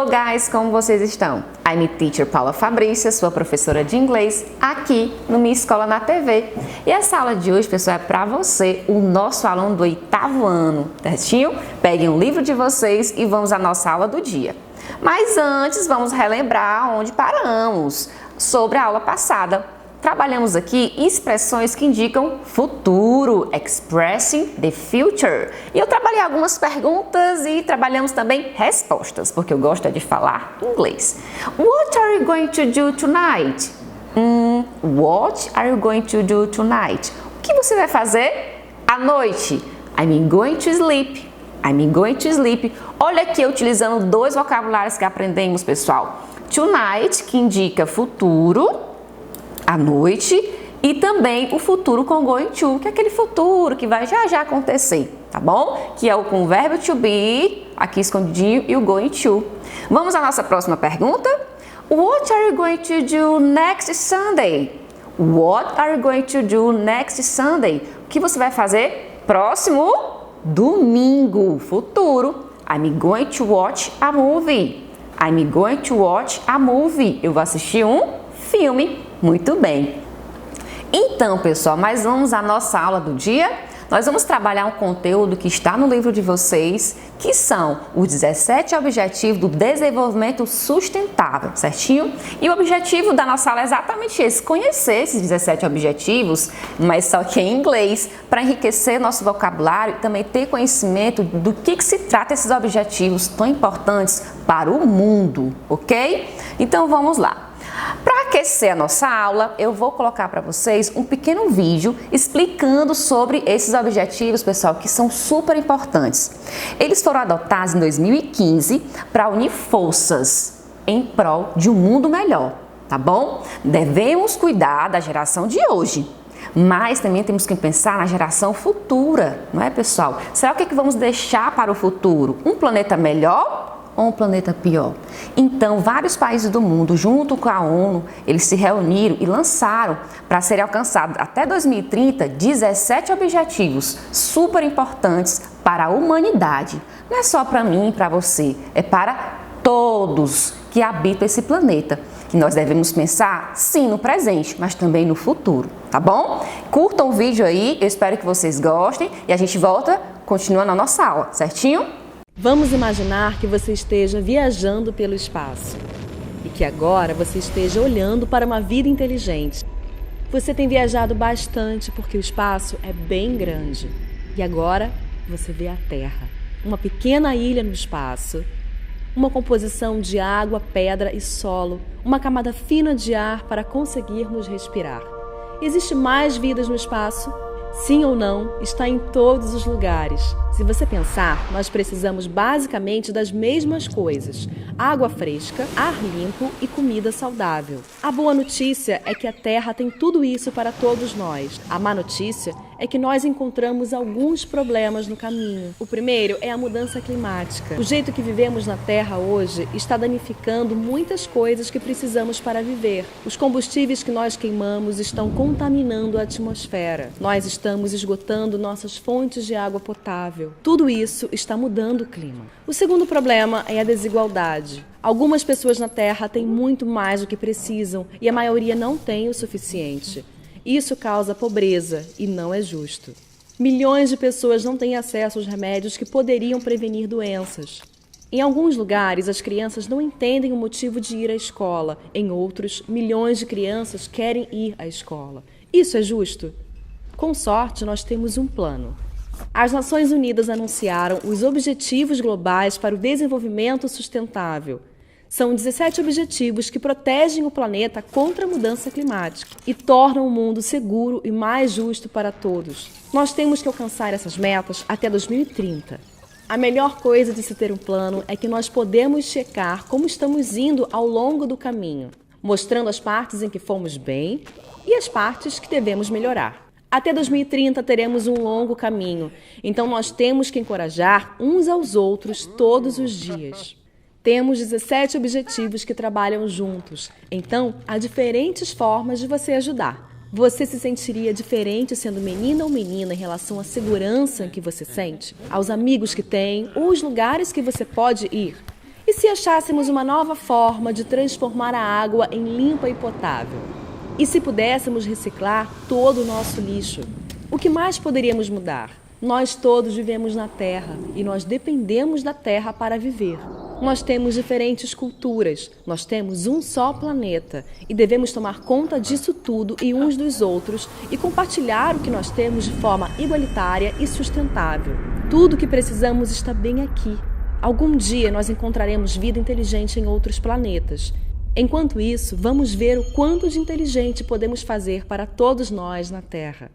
guys, como vocês estão? I'm Teacher Paula Fabrícia, sua professora de inglês, aqui no Minha Escola na TV. E essa aula de hoje, pessoal, é para você, o nosso aluno do 8º ano, certinho? Peguem o livro de vocês e vamos à nossa aula do dia. Mas antes, vamos relembrar onde paramos, sobre a aula passada. Trabalhamos aqui expressões que indicam futuro, expressing the future. E eu trabalhei algumas perguntas e trabalhamos também respostas, porque eu gosto de falar inglês. What are you going to do tonight? What are you going to do tonight? O que você vai fazer à noite? I'm going to sleep. I'm going to sleep. Olha aqui, utilizando dois vocabulários que aprendemos, pessoal. Tonight, que indica futuro, à noite, e também o futuro com going to, que é aquele futuro que vai já acontecer, tá bom? Que é o com o verbo to be, aqui escondidinho, e o going to. Vamos à nossa próxima pergunta. What are you going to do next Sunday? What are you going to do next Sunday? O que você vai fazer próximo domingo, futuro? I'm going to watch a movie. I'm going to watch a movie. Eu vou assistir um filme. Muito bem. Então, pessoal, mas vamos à nossa aula do dia. Nós vamos trabalhar um conteúdo que está no livro de vocês, que são os 17 Objetivos do Desenvolvimento Sustentável, certinho? E o objetivo da nossa aula é exatamente esse, conhecer esses 17 objetivos, mas só que em inglês, para enriquecer nosso vocabulário e também ter conhecimento do que se trata esses objetivos tão importantes para o mundo, ok? Então, vamos lá. Para aquecer a nossa aula, eu vou colocar para vocês um pequeno vídeo explicando sobre esses objetivos, pessoal, que são super importantes. Eles foram adotados em 2015 para unir forças em prol de um mundo melhor, tá bom? Devemos cuidar da geração de hoje, mas também temos que pensar na geração futura, não é, pessoal? Será que vamos deixar para o futuro? Um planeta melhor ou um planeta pior? Então, vários países do mundo, junto com a ONU, eles se reuniram e lançaram para serem alcançados até 2030 17 objetivos super importantes para a humanidade. Não é só para mim e para você, é para todos que habitam esse planeta. Que nós devemos pensar, sim, no presente, mas também no futuro, tá bom? Curtam o vídeo aí, eu espero que vocês gostem e a gente volta continuando a nossa aula, certinho? Vamos imaginar que você esteja viajando pelo espaço e que agora você esteja olhando para uma vida inteligente. Você tem viajado bastante porque o espaço é bem grande e agora você vê a Terra, uma pequena ilha no espaço, uma composição de água, pedra e solo, uma camada fina de ar para conseguirmos respirar. Existe mais vidas no espaço? Sim ou não, está em todos os lugares. Se você pensar, nós precisamos basicamente das mesmas coisas: água fresca, ar limpo e comida saudável. A boa notícia é que a Terra tem tudo isso para todos nós. A má notícia é que nós encontramos alguns problemas no caminho. O primeiro é a mudança climática. O jeito que vivemos na Terra hoje está danificando muitas coisas que precisamos para viver. Os combustíveis que nós queimamos estão contaminando a atmosfera. Nós estamos esgotando nossas fontes de água potável. Tudo isso está mudando o clima. O segundo problema é a desigualdade. Algumas pessoas na Terra têm muito mais do que precisam e a maioria não tem o suficiente. Isso causa pobreza e não é justo. Milhões de pessoas não têm acesso aos remédios que poderiam prevenir doenças. Em alguns lugares, as crianças não entendem o motivo de ir à escola. Em outros, milhões de crianças querem ir à escola. Isso é justo? Com sorte, nós temos um plano. As Nações Unidas anunciaram os Objetivos Globais para o Desenvolvimento Sustentável. São 17 objetivos que protegem o planeta contra a mudança climática e tornam o mundo seguro e mais justo para todos. Nós temos que alcançar essas metas até 2030. A melhor coisa de se ter um plano é que nós podemos checar como estamos indo ao longo do caminho, mostrando as partes em que fomos bem e as partes que devemos melhorar. Até 2030 teremos um longo caminho, então nós temos que encorajar uns aos outros todos os dias. Temos 17 objetivos que trabalham juntos, então há diferentes formas de você ajudar. Você se sentiria diferente sendo menina ou menina em relação à segurança que você sente, aos amigos que tem ou os lugares que você pode ir? E se achássemos uma nova forma de transformar a água em limpa e potável? E se pudéssemos reciclar todo o nosso lixo? O que mais poderíamos mudar? Nós todos vivemos na Terra e nós dependemos da Terra para viver. Nós temos diferentes culturas, nós temos um só planeta e devemos tomar conta disso tudo e uns dos outros e compartilhar o que nós temos de forma igualitária e sustentável. Tudo o que precisamos está bem aqui. Algum dia nós encontraremos vida inteligente em outros planetas. Enquanto isso, vamos ver o quanto de inteligente podemos fazer para todos nós na Terra.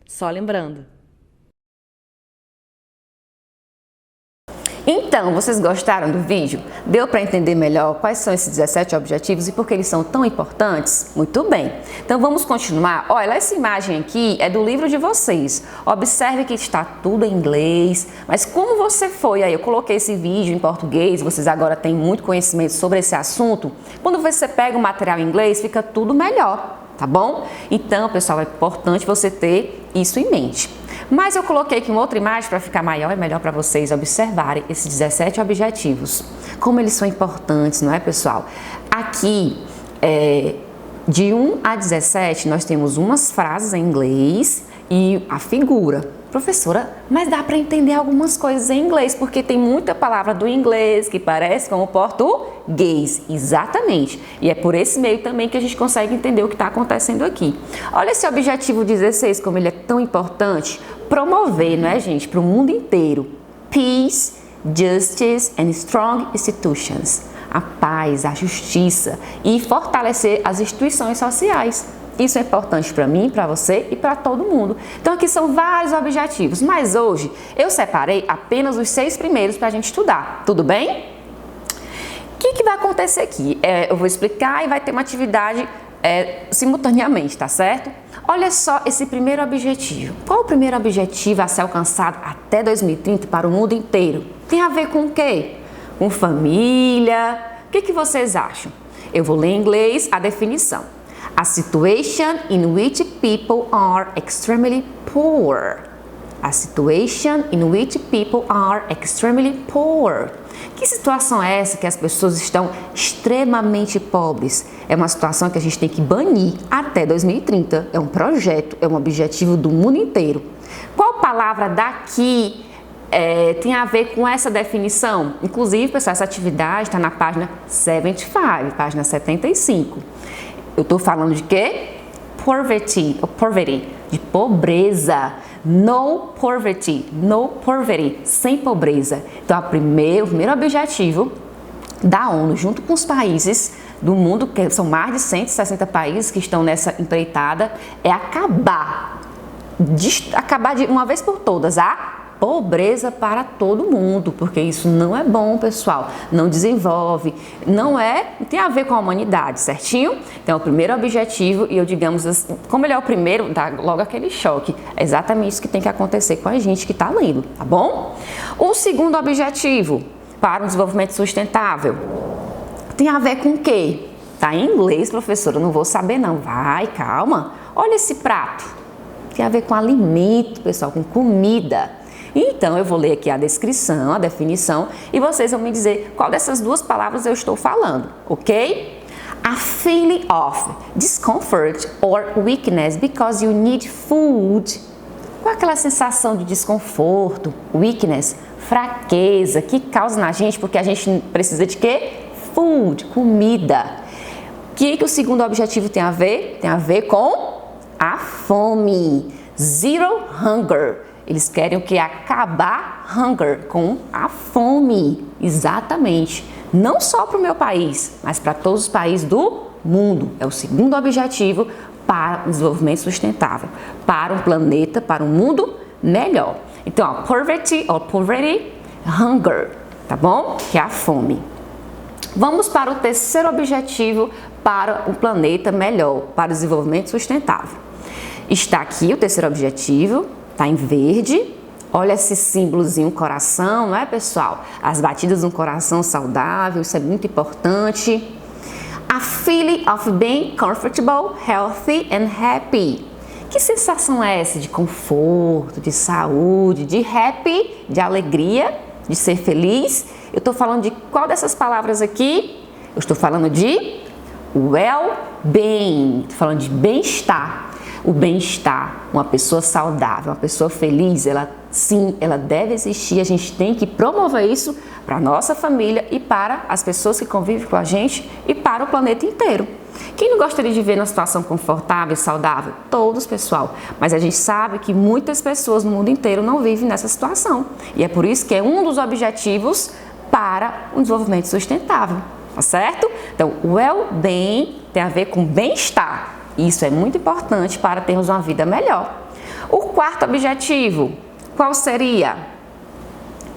Só lembrando. Então, vocês gostaram do vídeo? Deu para entender melhor quais são esses 17 objetivos e por que eles são tão importantes? Muito bem. Então, vamos continuar. Olha, essa imagem aqui é do livro de vocês. Observe que está tudo em inglês, mas como você foi aí, eu coloquei esse vídeo em português, vocês agora têm muito conhecimento sobre esse assunto. Quando você pega o material em inglês, fica tudo melhor, tá bom? Então, pessoal, é importante você ter isso em mente. Mas eu coloquei aqui uma outra imagem para ficar maior e melhor para vocês observarem esses 17 objetivos. Como eles são importantes, não é, pessoal? Aqui, de 1 a 17, nós temos umas frases em inglês e a figura. Professora, mas dá para entender algumas coisas em inglês, porque tem muita palavra do inglês que parece com o português. Exatamente. E é por esse meio também que a gente consegue entender o que está acontecendo aqui. Olha esse objetivo 16, como ele é tão importante. Promover, não é, gente, para o mundo inteiro. Peace, justice and strong institutions. A paz, a justiça e fortalecer as instituições sociais. Isso é importante para mim, para você e para todo mundo. Então aqui são vários objetivos, mas hoje eu separei apenas os 6 primeiros para a gente estudar, tudo bem? O que vai acontecer aqui? Eu vou explicar e vai ter uma atividade simultaneamente, tá certo? Olha só esse primeiro objetivo. Qual o primeiro objetivo a ser alcançado até 2030 para o mundo inteiro? Tem a ver com o quê? Com família? O que vocês acham? Eu vou ler em inglês a definição. A situation in which people are extremely poor. A situation in which people are extremely poor. Que situação é essa que as pessoas estão extremamente pobres? É uma situação que a gente tem que banir até 2030. É um projeto, é um objetivo do mundo inteiro. Qual palavra daqui tem a ver com essa definição? Inclusive, pessoal, essa atividade está na página 75, página 75. Eu estou falando de quê? Poverty, de pobreza. No poverty, sem pobreza. Então, o primeiro objetivo da ONU, junto com os países do mundo, que são mais de 160 países que estão nessa empreitada, é acabar de uma vez por todas a pobreza para todo mundo, porque isso não é bom, pessoal, não desenvolve, não tem a ver com a humanidade, certinho? Então, o primeiro objetivo, e eu digamos assim, como ele é o primeiro, dá logo aquele choque, é exatamente isso que tem que acontecer com a gente que está lendo, tá bom? O segundo objetivo, para o desenvolvimento sustentável, tem a ver com o quê? Tá em inglês, professora, eu não vou saber não, vai, calma, olha esse prato, tem a ver com alimento, pessoal, com comida. Então, eu vou ler aqui a descrição, a definição, e vocês vão me dizer qual dessas duas palavras eu estou falando, ok? A feeling of discomfort or weakness because you need food. Qual é aquela sensação de desconforto, weakness, fraqueza, que causa na gente porque a gente precisa de quê? Food, comida. O que o segundo objetivo tem a ver? Tem a ver com a fome. Zero hunger. Eles querem o que? Acabar hunger, com a fome. Exatamente. Não só para o meu país, mas para todos os países do mundo. É o segundo objetivo para o desenvolvimento sustentável. Para um planeta, para um mundo melhor. Então, ó, poverty, hunger, tá bom? Que é a fome. Vamos para o terceiro objetivo para um planeta melhor, para o desenvolvimento sustentável. Está aqui o terceiro objetivo. Tá em verde, olha esse símbolozinho, coração, não é, pessoal? As batidas de um coração saudável, isso é muito importante. A feeling of being comfortable, healthy and happy. Que sensação é essa de conforto, de saúde, de happy, de alegria de ser feliz. Eu estou falando de qual dessas palavras aqui? Eu estou falando de well-being, estou falando de bem-estar. O bem-estar, uma pessoa saudável, uma pessoa feliz, ela deve existir. A gente tem que promover isso para a nossa família e para as pessoas que convivem com a gente e para o planeta inteiro. Quem não gostaria de viver numa situação confortável e saudável? Todos, pessoal. Mas a gente sabe que muitas pessoas no mundo inteiro não vivem nessa situação. E é por isso que é um dos objetivos para o desenvolvimento sustentável, tá certo? Então, o well-being tem a ver com bem-estar. Isso é muito importante para termos uma vida melhor. O quarto objetivo, qual seria?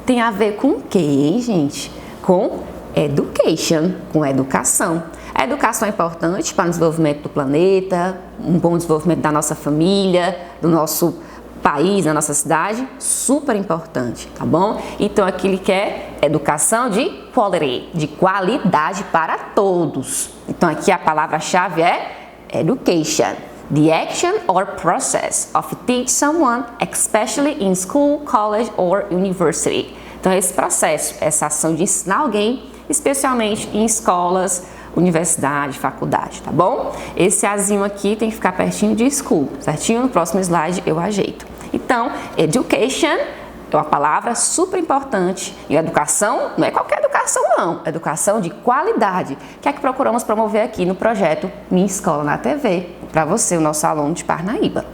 Tem a ver com o quê, hein, gente? Com education, com educação. A educação é importante para o desenvolvimento do planeta, um bom desenvolvimento da nossa família, do nosso país, da nossa cidade, super importante, tá bom? Então aqui ele quer educação de quality, de qualidade para todos. Então aqui a palavra-chave é education, the action or process of teach someone, especially in school, college or university. Então esse processo, essa ação de ensinar alguém, especialmente em escolas, universidade, faculdade, tá bom? Esse azinho aqui tem que ficar pertinho de school, certinho? No próximo slide eu ajeito. Então, education é uma palavra super importante. E educação não é qualquer educação não, é educação de qualidade, que é que procuramos promover aqui no projeto Minha Escola na TV, para você, o nosso aluno de Parnaíba.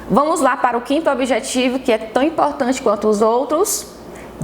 Vamos lá para o quinto objetivo, que é tão importante quanto os outros,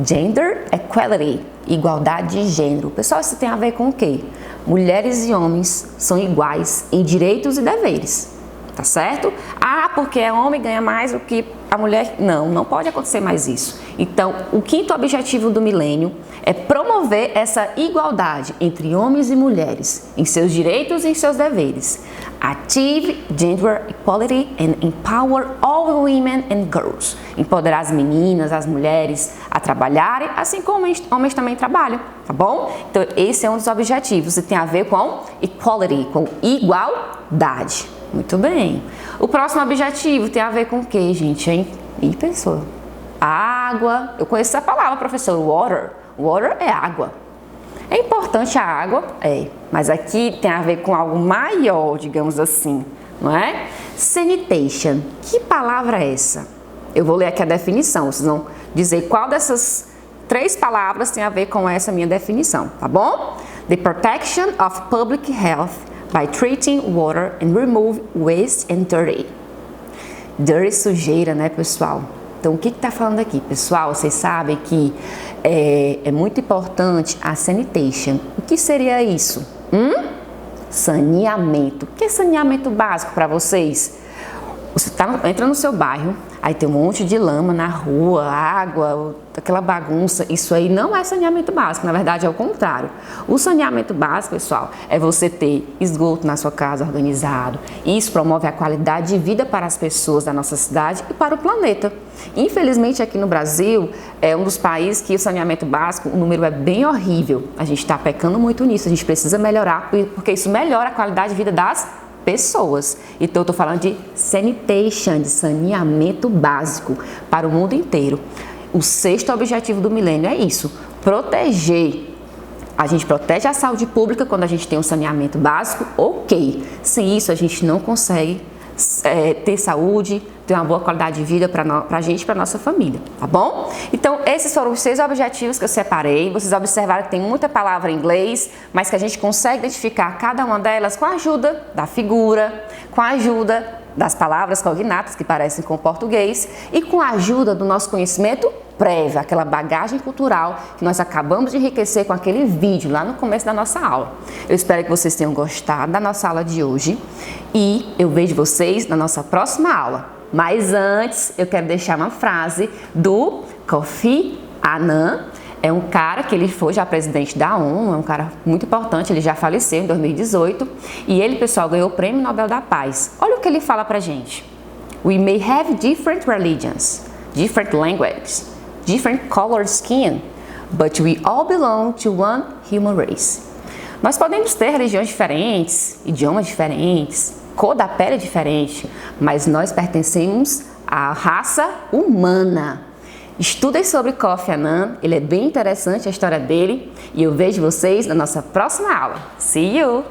Gender Equality, igualdade de gênero. Pessoal, isso tem a ver com o quê? Mulheres e homens são iguais em direitos e deveres, tá certo? Ah, porque é homem ganha mais do que a mulher. Não, não pode acontecer mais isso. Então, o quinto objetivo do milênio é promover essa igualdade entre homens e mulheres em seus direitos e em seus deveres. Achieve gender equality and empower all women and girls. Empoderar as meninas, as mulheres a trabalharem, assim como homens também trabalham, tá bom? Então, esse é um dos objetivos e tem a ver com equality, com igualdade. Muito bem. O próximo objetivo tem a ver com o que, gente, hein? E pessoa? Água. Eu conheço essa palavra, professor. Water. Water é água. É importante a água? É. Mas aqui tem a ver com algo maior, digamos assim, não é? Sanitation. Que palavra é essa? Eu vou ler aqui a definição. Vocês vão dizer qual dessas 3 palavras tem a ver com essa minha definição, tá bom? The protection of public health by treating water and remove waste and dirty. Dirty, sujeira, né, pessoal? Então, o que está falando aqui, pessoal? Vocês sabem que é muito importante a sanitation. O que seria isso? Saneamento. O que é saneamento básico para vocês? Você entra no seu bairro, aí tem um monte de lama na rua, água, aquela bagunça. Isso aí não é saneamento básico, na verdade é o contrário. O saneamento básico, pessoal, é você ter esgoto na sua casa organizado. Isso promove a qualidade de vida para as pessoas da nossa cidade e para o planeta. Infelizmente aqui no Brasil é um dos países que o saneamento básico, o número é bem horrível. A gente está pecando muito nisso, a gente precisa melhorar, porque isso melhora a qualidade de vida das pessoas. Então eu estou falando de sanitation, de saneamento básico para o mundo inteiro. O 6º objetivo do milênio é isso, proteger. A gente protege a saúde pública quando a gente tem um saneamento básico, ok. Sem isso a gente não consegue ter saúde, ter uma boa qualidade de vida para a gente e para a nossa família, tá bom? Então, esses foram os 6 objetivos que eu separei. Vocês observaram que tem muita palavra em inglês, mas que a gente consegue identificar cada uma delas com a ajuda da figura, com a ajuda das palavras cognatas que parecem com o português e com a ajuda do nosso conhecimento prévio, aquela bagagem cultural que nós acabamos de enriquecer com aquele vídeo lá no começo da nossa aula. Eu espero que vocês tenham gostado da nossa aula de hoje e eu vejo vocês na nossa próxima aula. Mas antes, eu quero deixar uma frase do Kofi Annan. É um cara que ele foi já presidente da ONU, é um cara muito importante, ele já faleceu em 2018. E ele, pessoal, ganhou o Prêmio Nobel da Paz. Olha o que ele fala pra gente. We may have different religions, different languages, different colored skin, but we all belong to one human race. Nós podemos ter religiões diferentes, idiomas diferentes, cor da pele diferente, mas nós pertencemos à raça humana. Estudem sobre Kofi Annan, ele é bem interessante a história dele e eu vejo vocês na nossa próxima aula. See you!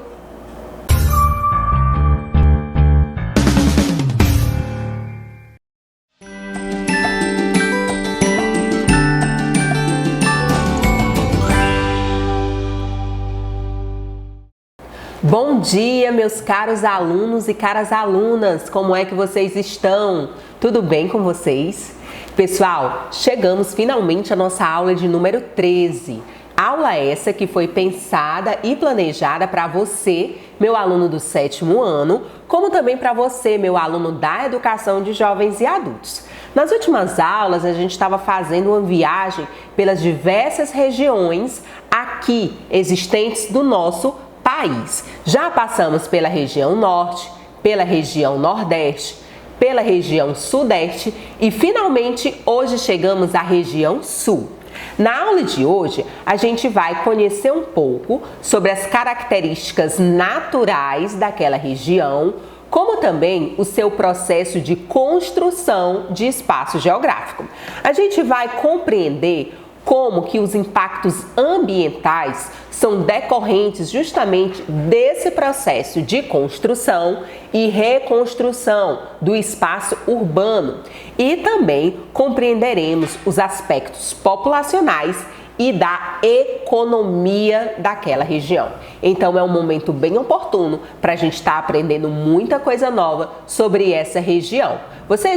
Bom dia, meus caros alunos e caras alunas, como é que vocês estão? Tudo bem com vocês? Pessoal, chegamos finalmente à nossa aula de número 13. Aula essa que foi pensada e planejada para você, meu aluno do 7º ano, como também para você, meu aluno da Educação de Jovens e Adultos. Nas últimas aulas, a gente estava fazendo uma viagem pelas diversas regiões aqui existentes do nosso país. Já passamos pela região norte, pela região nordeste, pela região sudeste e finalmente hoje chegamos à região sul. Na aula de hoje, a gente vai conhecer um pouco sobre as características naturais daquela região, como também o seu processo de construção de espaço geográfico. A gente vai compreender como que os impactos ambientais são decorrentes justamente desse processo de construção e reconstrução do espaço urbano. E também compreenderemos os aspectos populacionais e da economia daquela região. Então é um momento bem oportuno para a gente estar aprendendo muita coisa nova sobre essa região.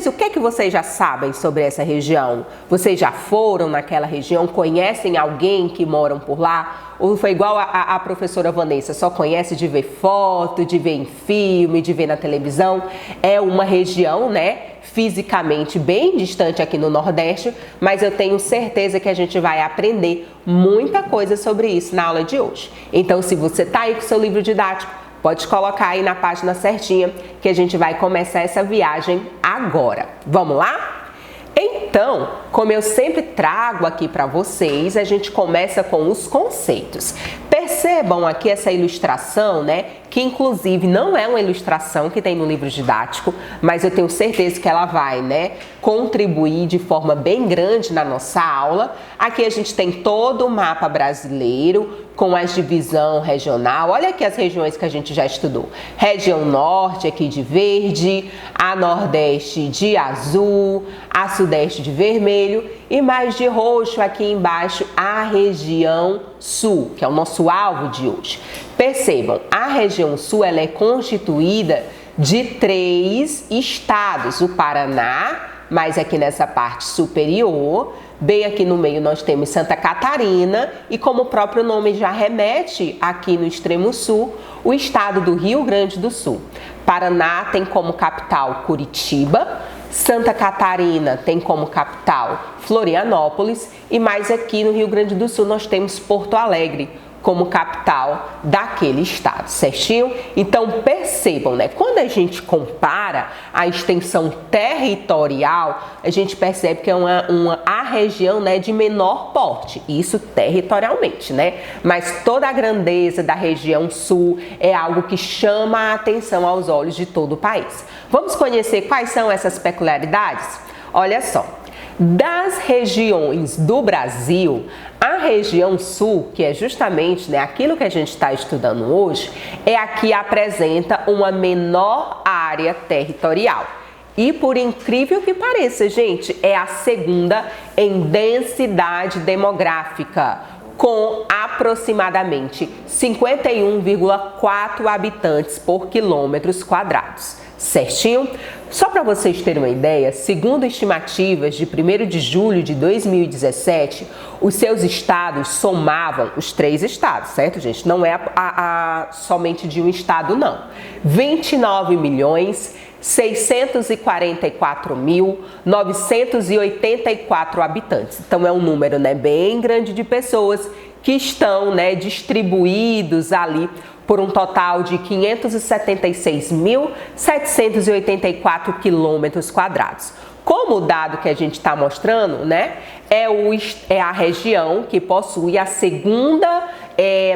O que é que vocês já sabem sobre essa região? Vocês já foram naquela região? Conhecem alguém que moram por lá? Ou foi igual a professora Vanessa, só conhece de ver foto, de ver em filme, de ver na televisão? É uma região, né, fisicamente bem distante aqui no Nordeste, mas eu tenho certeza que a gente vai aprender muita coisa sobre isso na aula de hoje. Então, se você está aí com o seu livro didático, pode colocar aí na página certinha que a gente vai começar essa viagem agora. Vamos lá? Então, como eu sempre trago aqui para vocês, a gente começa com os conceitos. Percebam aqui essa ilustração, né? Que inclusive não é uma ilustração que tem no livro didático, mas eu tenho certeza que ela vai, né, contribuir de forma bem grande na nossa aula. Aqui a gente tem todo o mapa brasileiro com a divisão regional. Olha aqui as regiões que a gente já estudou. Região Norte aqui de verde, a Nordeste de azul, a Sudeste de vermelho e mais de roxo aqui embaixo a região Sul, que é o nosso alvo de hoje. Percebam, a região Sul ela é constituída de 3 estados, o Paraná, mais aqui nessa parte superior, bem aqui no meio nós temos Santa Catarina e como o próprio nome já remete aqui no extremo sul, o estado do Rio Grande do Sul. Paraná tem como capital Curitiba, Santa Catarina tem como capital Florianópolis e mais aqui no Rio Grande do Sul nós temos Porto Alegre como capital daquele estado, certinho? Então percebam, né? Quando a gente compara a extensão territorial, a gente percebe que é a região, né, de menor porte, isso territorialmente, né? Mas toda a grandeza da região sul é algo que chama a atenção aos olhos de todo o país. Vamos conhecer quais são essas peculiaridades? Olha só. Das regiões do Brasil, a região sul, que é justamente, né, aquilo que a gente está estudando hoje, é a que apresenta uma menor área territorial. E por incrível que pareça, gente, é a segunda em densidade demográfica, com aproximadamente 51,4 habitantes por quilômetros quadrados. Certinho? Só para vocês terem uma ideia, segundo estimativas de 1º de julho de 2017, os seus estados somavam, os 3 estados, certo, gente? Não é somente de um estado, não. 29.644.984 habitantes. Então é um número, né, bem grande de pessoas que estão, né, distribuídos ali por um total de 576.784 quilômetros quadrados. Como o dado que a gente está mostrando, né, é a região que possui a segunda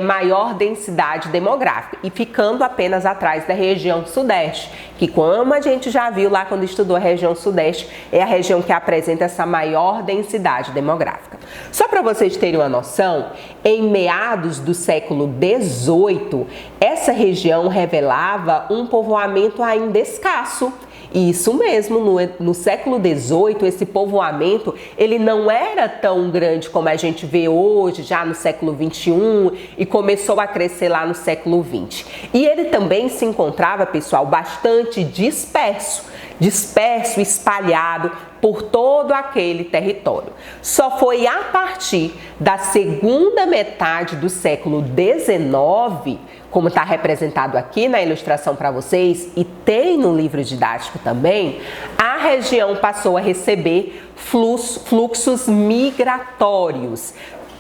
maior densidade demográfica e ficando apenas atrás da região sudeste, que como a gente já viu lá quando estudou a região sudeste, é a região que apresenta essa maior densidade demográfica. Só para vocês terem uma noção, em meados do século XVIII, essa região revelava um povoamento ainda escasso. Isso mesmo, no século XVIII, esse povoamento, ele não era tão grande como a gente vê hoje, já no século XXI, e começou a crescer lá no século XX. E ele também se encontrava, pessoal, bastante disperso, espalhado por todo aquele território. Só foi a partir da segunda metade do século XIX, como está representado aqui na ilustração para vocês e tem no livro didático também, a região passou a receber fluxos migratórios,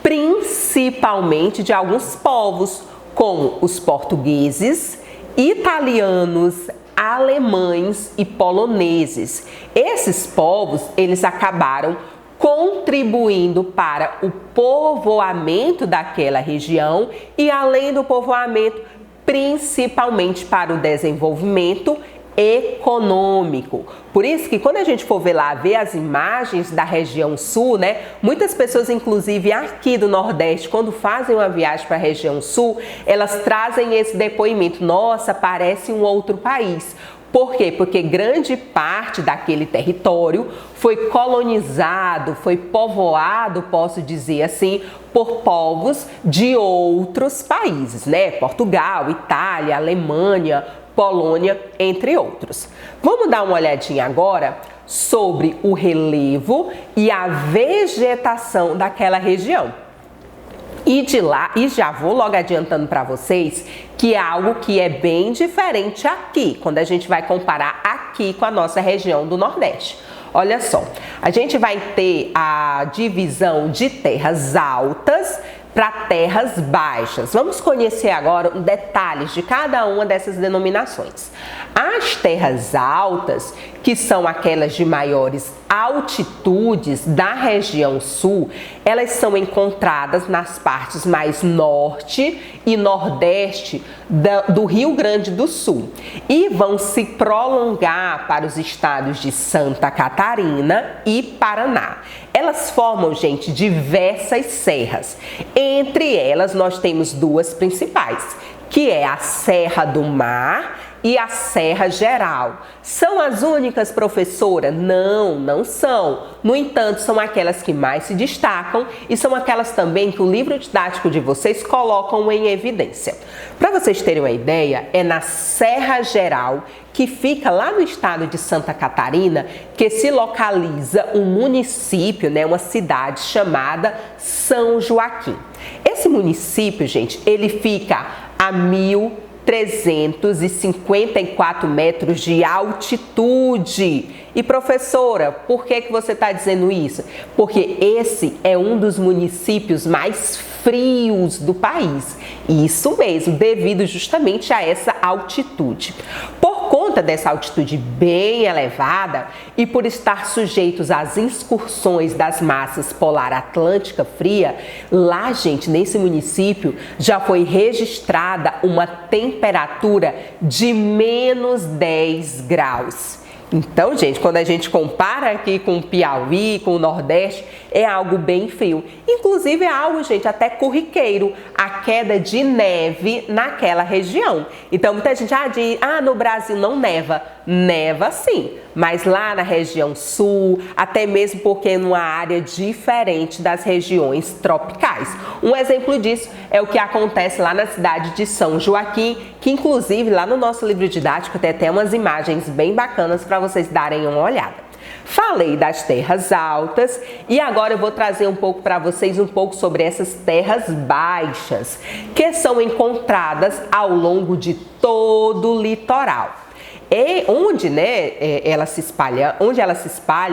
principalmente de alguns povos, como os portugueses, italianos, alemães e poloneses. Esses povos, eles acabaram contribuindo para o povoamento daquela região e, além do povoamento, principalmente para o desenvolvimento econômico. Por isso que quando a gente for ver as imagens da região sul, né, muitas pessoas, inclusive aqui do Nordeste, quando fazem uma viagem para a região sul, elas trazem esse depoimento: nossa, parece um outro país. Por quê? Porque grande parte daquele território foi colonizado, foi povoado, posso dizer assim, por povos de outros países, né? Portugal, Itália, Alemanha, Polônia, entre outros. Vamos dar uma olhadinha agora sobre o relevo e a vegetação daquela região. E já vou logo adiantando para vocês que é algo que é bem diferente aqui, quando a gente vai comparar aqui com a nossa região do Nordeste. Olha só, a gente vai ter a divisão de terras altas para terras baixas. Vamos conhecer agora detalhes de cada uma dessas denominações. As terras altas, que são aquelas de maiores altitudes da região sul, elas são encontradas nas partes mais norte e nordeste do Rio Grande do Sul e vão se prolongar para os estados de Santa Catarina e Paraná. Elas formam, gente, diversas serras. Entre elas, nós temos duas principais, que é a Serra do Mar e a Serra Geral. São as únicas, professora? Não, não são. No entanto, são aquelas que mais se destacam e são aquelas também que o livro didático de vocês colocam em evidência. Para vocês terem uma ideia, é na Serra Geral, que fica lá no estado de Santa Catarina, que se localiza um município, né, uma cidade chamada São Joaquim. Esse município, gente, ele fica a 1.354 metros de altitude. E professora, por que você está dizendo isso? Porque esse é um dos municípios mais frios do país. Isso mesmo, devido justamente a essa altitude. Por conta dessa altitude bem elevada e por estar sujeitos às incursões das massas polar atlântica fria, lá, gente, nesse município já foi registrada uma temperatura de menos 10 graus. Então, gente, quando a gente compara aqui com o Piauí, com o Nordeste, é algo bem frio. Inclusive é algo, gente, até corriqueiro, a queda de neve naquela região. Então, muita gente diz, no Brasil não neva. Neva sim, mas lá na região sul, até mesmo porque é numa área diferente das regiões tropicais. Um exemplo disso é o que acontece lá na cidade de São Joaquim, que inclusive lá no nosso livro didático tem até umas imagens bem bacanas para vocês darem uma olhada. Falei das terras altas e agora eu vou trazer um pouco para vocês sobre essas terras baixas, que são encontradas ao longo de todo o litoral. Onde ela se espalha,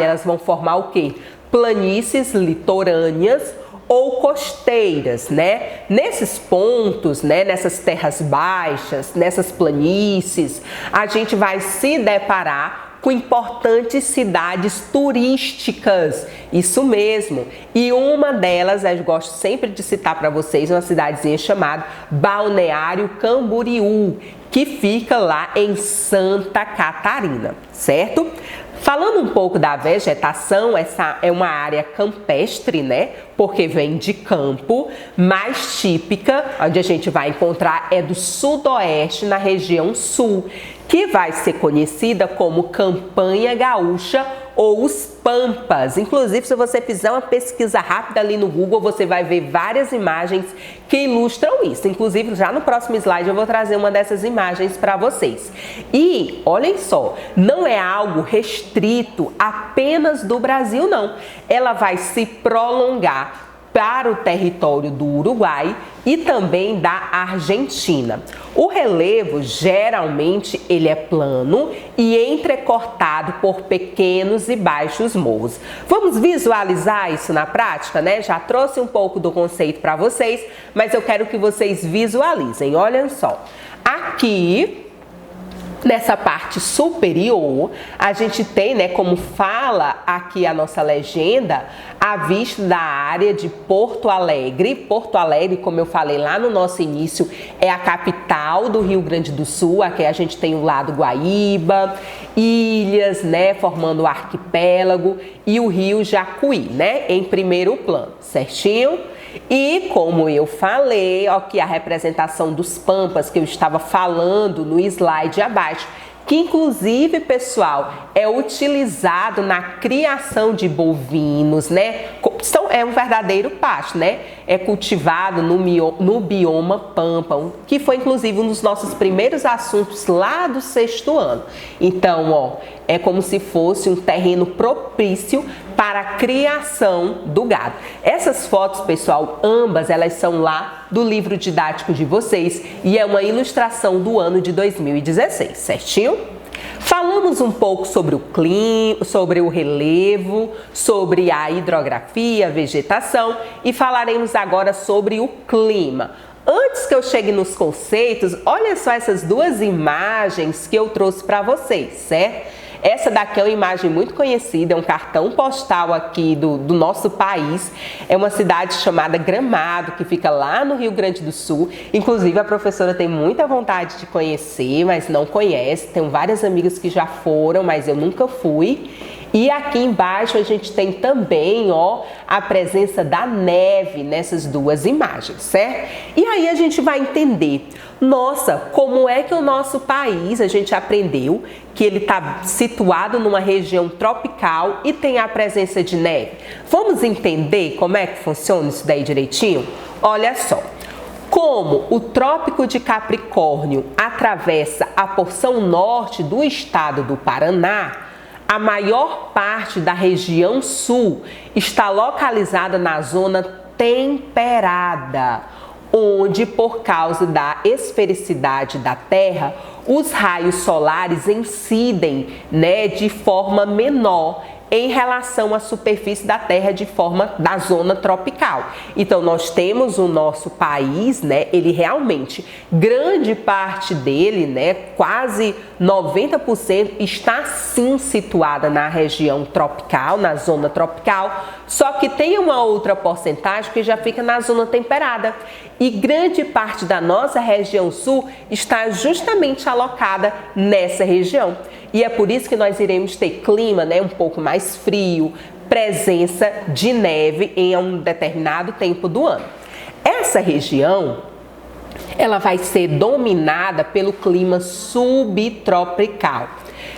elas vão formar o quê? Planícies litorâneas ou costeiras, né? Nesses pontos, nessas terras baixas, nessas planícies, a gente vai se deparar com importantes cidades turísticas, isso mesmo. E uma delas, eu gosto sempre de citar para vocês, uma cidadezinha chamada Balneário Camboriú, que fica lá em Santa Catarina, certo? Falando um pouco da vegetação, essa é uma área campestre, né? Porque vem de campo, mais típica, onde a gente vai encontrar é do sudoeste, na região sul, que vai ser conhecida como Campanha Gaúcha ou os Pampas. Inclusive, se você fizer uma pesquisa rápida ali no Google, você vai ver várias imagens que ilustram isso. Inclusive, já no próximo slide eu vou trazer uma dessas imagens para vocês. E, olhem só, não é algo restrito apenas do Brasil, não. Ela vai se prolongar para o território do Uruguai e também da Argentina. O relevo, geralmente, ele é plano e entrecortado por pequenos e baixos morros. Vamos visualizar isso na prática, né? Já trouxe um pouco do conceito para vocês, mas eu quero que vocês visualizem. Olhem só. Aqui, nessa parte superior, a gente tem, né, como fala aqui a nossa legenda, a vista da área de Porto Alegre. Porto Alegre, como eu falei lá no nosso início, é a capital do Rio Grande do Sul. Aqui a gente tem o lado Guaíba, ilhas, né, formando o arquipélago, e o rio Jacuí, né, em primeiro plano, certinho? E como eu falei, aqui a representação dos Pampas que eu estava falando no slide abaixo, que inclusive, pessoal, é utilizado na criação de bovinos, né? É um verdadeiro pasto, né? É cultivado no bioma Pampa, que foi inclusive um dos nossos primeiros assuntos lá do 6º ano. Então, ó, é como se fosse um terreno propício para a criação do gado. Essas fotos, pessoal, ambas elas são lá do livro didático de vocês e é uma ilustração do ano de 2016, certinho? Falamos um pouco sobre o clima, sobre o relevo, sobre a hidrografia, a vegetação e falaremos agora sobre o clima. Antes que eu chegue nos conceitos, olha só essas duas imagens que eu trouxe para vocês, certo? Essa daqui é uma imagem muito conhecida, é um cartão postal aqui do nosso país. É uma cidade chamada Gramado, que fica lá no Rio Grande do Sul. Inclusive, a professora tem muita vontade de conhecer, mas não conhece. Tenho várias amigas que já foram, mas eu nunca fui. E aqui embaixo a gente tem também, ó, a presença da neve nessas duas imagens, certo? E aí a gente vai entender, nossa, como é que o nosso país, a gente aprendeu que ele está situado numa região tropical e tem a presença de neve. Vamos entender como é que funciona isso daí direitinho? Olha só. Como o Trópico de Capricórnio atravessa a porção norte do estado do Paraná, a maior parte da região sul está localizada na zona temperada, onde, por causa da esfericidade da Terra, os raios solares incidem, né, de forma menor em relação à superfície da Terra da zona tropical. Então, nós temos o nosso país, né, ele realmente, grande parte dele, né, quase 90% está sim situada na região tropical, na zona tropical, só que tem uma outra porcentagem que já fica na zona temperada. E grande parte da nossa região sul está justamente alocada nessa região. E é por isso que nós iremos ter clima, né, um pouco mais frio, presença de neve em um determinado tempo do ano. Essa região, ela vai ser dominada pelo clima subtropical.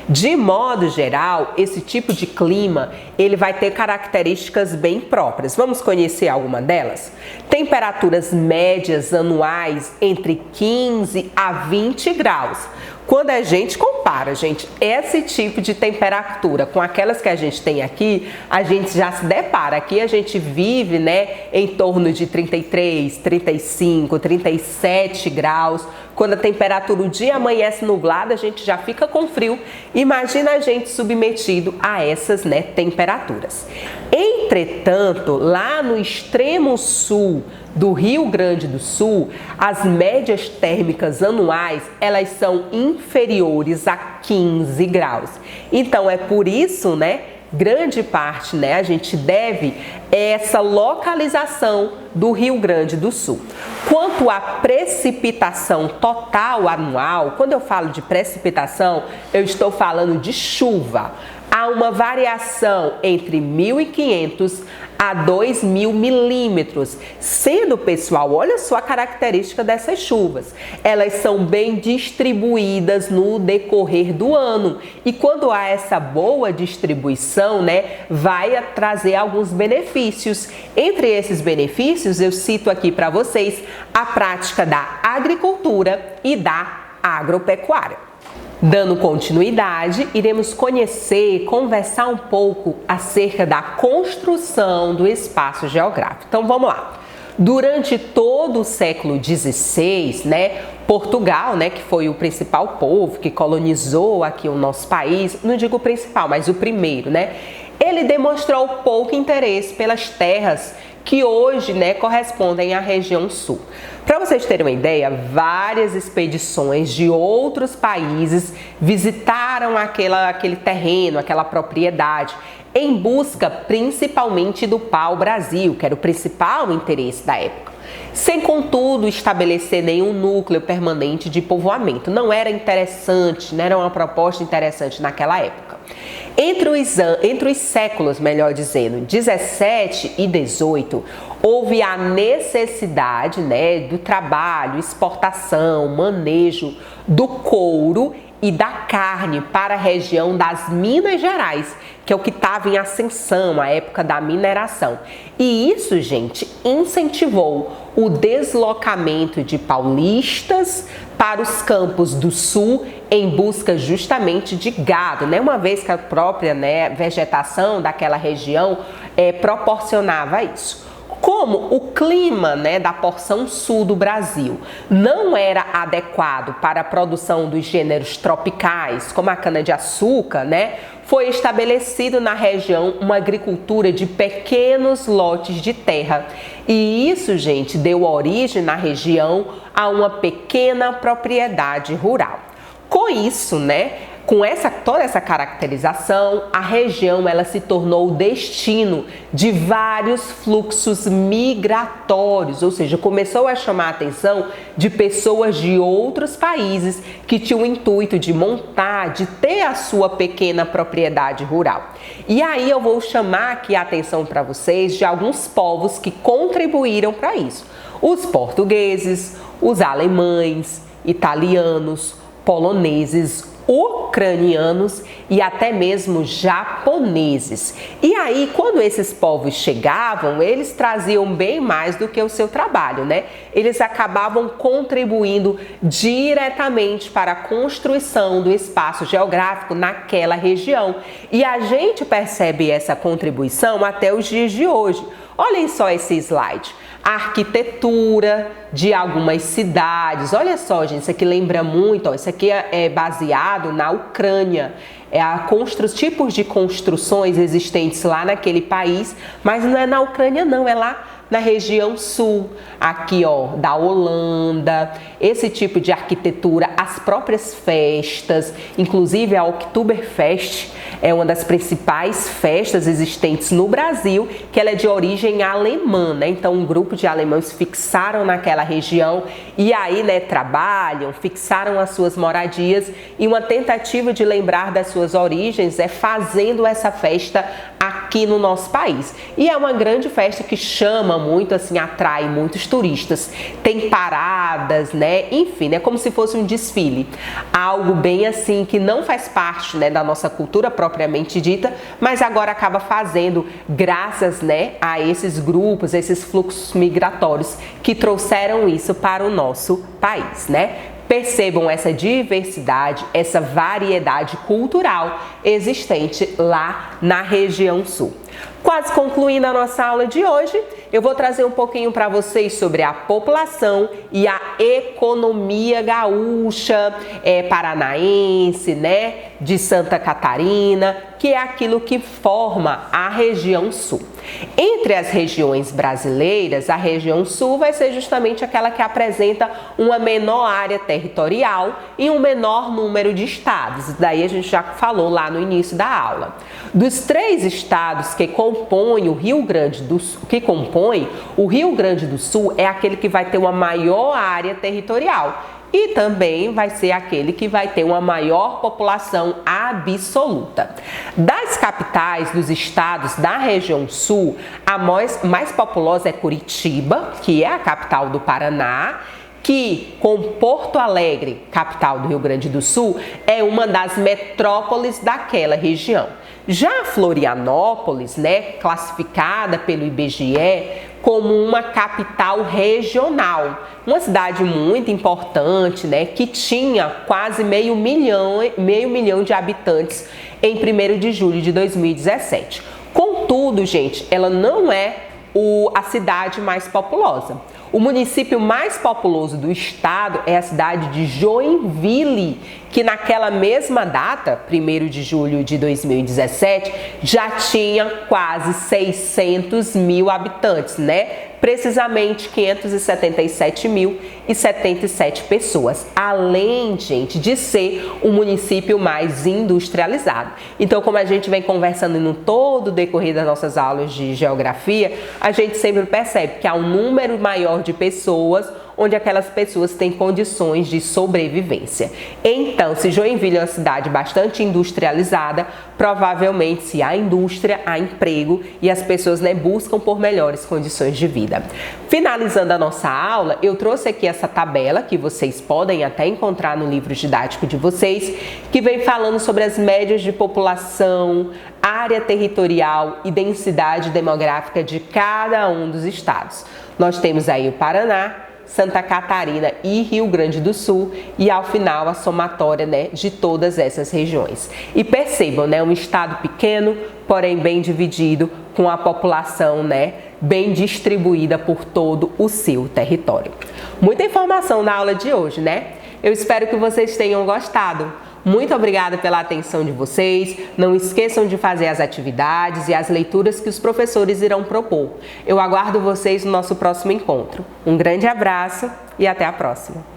De modo geral, esse tipo de clima, ele vai ter características bem próprias. Vamos conhecer alguma delas? Temperaturas médias anuais entre 15 a 20 graus. Quando a gente compara, gente, esse tipo de temperatura com aquelas que a gente tem aqui, a gente já se depara. Aqui a gente vive, né, em torno de 33, 35, 37 graus. Quando a temperatura o dia amanhece nublada, a gente já fica com frio. Imagina a gente submetido a essas, né, temperaturas. Entretanto, lá no extremo sul do Rio Grande do Sul, as médias térmicas anuais, elas são inferiores a 15 graus. Então, é por isso, né, grande parte, né, a gente deve essa localização do Rio Grande do Sul. Quanto à precipitação total anual, quando eu falo de precipitação, eu estou falando de chuva. Há uma variação entre 1.500 a 2.000 milímetros, sendo, pessoal, olha só a característica dessas chuvas. Elas são bem distribuídas no decorrer do ano. E quando há essa boa distribuição, né, vai trazer alguns benefícios. Entre esses benefícios, eu cito aqui para vocês a prática da agricultura e da agropecuária. Dando continuidade, iremos conhecer e conversar um pouco acerca da construção do espaço geográfico. Então vamos lá. Durante todo o século XVI, né, Portugal, né, que foi o principal povo que colonizou aqui o nosso país, não digo o principal, mas o primeiro, né, ele demonstrou pouco interesse pelas terras que hoje, né, correspondem à região sul. Para vocês terem uma ideia, várias expedições de outros países visitaram aquele terreno, aquela propriedade, em busca principalmente do pau-brasil, que era o principal interesse da época, sem contudo estabelecer nenhum núcleo permanente de povoamento. Não era interessante, não era uma proposta interessante naquela época. Entre os séculos, melhor dizendo, 17 e 18, houve a necessidade, né, do trabalho, exportação, manejo do couro e da carne para a região das Minas Gerais, que é o que estava em ascensão, a época da mineração. E isso, gente, incentivou o deslocamento de paulistas para os campos do sul em busca justamente de gado, né? Uma vez que a própria, né, vegetação daquela região proporcionava isso. Como o clima, né, da porção sul do Brasil não era adequado para a produção dos gêneros tropicais, como a cana-de-açúcar, né, foi estabelecido na região uma agricultura de pequenos lotes de terra. E isso, gente, deu origem na região a uma pequena propriedade rural. Com isso, né, com toda essa caracterização, a região ela se tornou o destino de vários fluxos migratórios, ou seja, começou a chamar a atenção de pessoas de outros países que tinham o intuito de montar, de ter a sua pequena propriedade rural. E aí eu vou chamar aqui a atenção para vocês de alguns povos que contribuíram para isso. Os portugueses, os alemães, italianos, poloneses, ucranianos e até mesmo japoneses. E aí, quando esses povos chegavam, eles traziam bem mais do que o seu trabalho, né? Eles acabavam contribuindo diretamente para a construção do espaço geográfico naquela região. E a gente percebe essa contribuição até os dias de hoje. Olhem só esse slide. A arquitetura de algumas cidades. Olha só, gente, isso aqui lembra muito, ó, isso aqui é baseado na Ucrânia. Tipos de construções existentes lá naquele país, mas não é na Ucrânia não, é lá na região sul, aqui ó, da Holanda, esse tipo de arquitetura, as próprias festas, inclusive a Oktoberfest é uma das principais festas existentes no Brasil, que ela é de origem alemã, né? Então um grupo de alemães fixaram naquela região e aí, né, trabalham, fixaram as suas moradias e uma tentativa de lembrar das suas origens é fazendo essa festa aqui no nosso país. E é uma grande festa que chama muito, assim, atrai muitos turistas. Tem paradas, né? Enfim, é como se fosse um desfile. Algo bem assim que não faz parte, né, da nossa cultura propriamente dita, mas agora acaba fazendo graças, né, a esses grupos, esses fluxos migratórios que trouxeram isso para o nosso país, né? Percebam essa diversidade, essa variedade cultural existente lá na região sul. Quase concluindo a nossa aula de hoje, eu vou trazer um pouquinho para vocês sobre a população e a economia gaúcha, paranaense, né, de Santa Catarina, que é aquilo que forma a região sul. Entre as regiões brasileiras, a região sul vai ser justamente aquela que apresenta uma menor área territorial e um menor número de estados. Daí a gente já falou lá no início da aula. Dos 3 estados que compõem o Rio Grande do Sul é aquele que vai ter uma maior área territorial. E também vai ser aquele que vai ter uma maior população absoluta. Das capitais dos estados da região sul, a mais populosa é Curitiba, que é a capital do Paraná, que com Porto Alegre, capital do Rio Grande do Sul, é uma das metrópoles daquela região. Já Florianópolis, né, classificada pelo IBGE como uma capital regional, uma cidade muito importante, né, que tinha quase meio milhão de habitantes em 1º de julho de 2017. Contudo, gente, ela não é a cidade mais populosa. O município mais populoso do estado é a cidade de Joinville, que naquela mesma data, 1º de julho de 2017, já tinha quase 600 mil habitantes, né? Precisamente 577.077 pessoas, além, gente, de ser um município mais industrializado. Então, como a gente vem conversando no todo o decorrer das nossas aulas de geografia, a gente sempre percebe que há um número maior de pessoas onde aquelas pessoas têm condições de sobrevivência. Então, se Joinville é uma cidade bastante industrializada, provavelmente se há indústria, há emprego e as pessoas, né, buscam por melhores condições de vida. Finalizando a nossa aula, eu trouxe aqui essa tabela que vocês podem até encontrar no livro didático de vocês, que vem falando sobre as médias de população, área territorial e densidade demográfica de cada um dos estados. Nós temos aí o Paraná, Santa Catarina e Rio Grande do Sul e ao final a somatória, né, de todas essas regiões. E percebam, né, um estado pequeno, porém bem dividido, com a população, né, bem distribuída por todo o seu território. Muita informação na aula de hoje, né? Eu espero que vocês tenham gostado. Muito obrigada pela atenção de vocês. Não esqueçam de fazer as atividades e as leituras que os professores irão propor. Eu aguardo vocês no nosso próximo encontro. Um grande abraço e até a próxima!